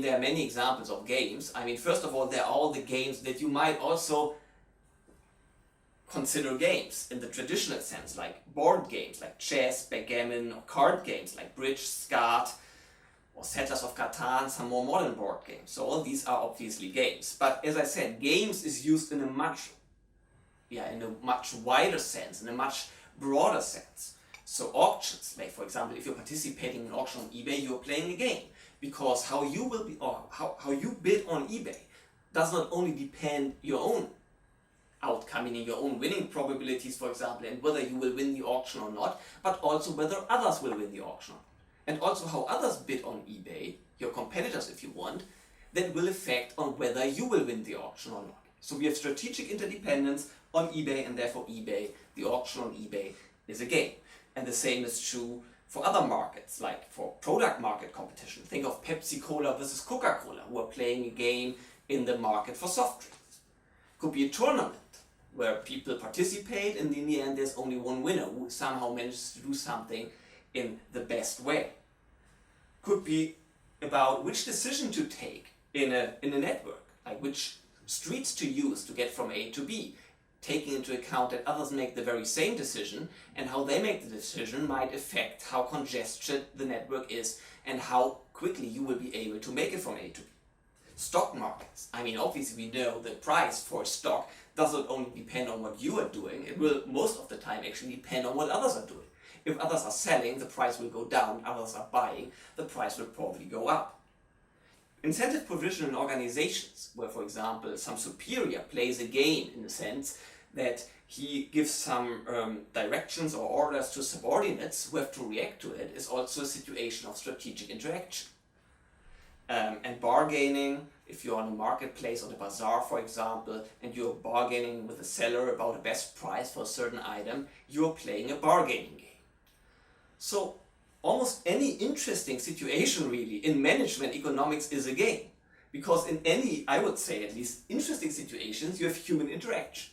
there are many examples of games. I mean, first of all, there are all the games that you might also consider games in the traditional sense, like board games, like chess, backgammon, or card games, like bridge, skat, or Settlers of Catan, some more modern board games. So all these are obviously games. But as I said, games is used in a much wider sense, in a much broader sense. So auctions, like for example, if you're participating in an auction on eBay, you're playing a game. Because how you bid on eBay does not only depend your own outcome, meaning your own winning probabilities, for example, and whether you will win the auction or not, but also whether others will win the auction. And also how others bid on eBay, your competitors if you want, that will affect on whether you will win the auction or not. So we have strategic interdependence on eBay, and therefore eBay, the auction on eBay, is a game. And the same is true for other markets, like for product market competition. Think of Pepsi Cola versus Coca-Cola, who are playing a game in the market for soft drinks. Could be a tournament where people participate and in the end there's only one winner who somehow manages to do something in the best way. Could be about which decision to take in a network, like which streets to use to get from A to B, taking into account that others make the very same decision, and how they make the decision might affect how congested the network is and how quickly you will be able to make it from A to B. Stock markets. I mean, obviously we know the price for a stock doesn't only depend on what you are doing, it will most of the time actually depend on what others are doing. If others are selling, the price will go down, others are buying, the price will probably go up. Incentive provision in organizations, where for example some superior plays a game in the sense that he gives some directions or orders to subordinates who have to react to it, is also a situation of strategic interaction. And bargaining, if you're on a marketplace or the bazaar for example, and you're bargaining with a seller about the best price for a certain item, you're playing a bargaining game. So almost any interesting situation really in management economics is a game. Because in any, I would say at least, interesting situations, you have human interaction.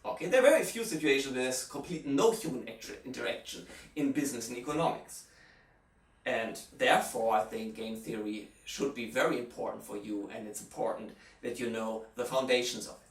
Okay, there are very few situations where there's complete no human interaction in business and economics. And therefore, I think game theory should be very important for you, and it's important that you know the foundations of it.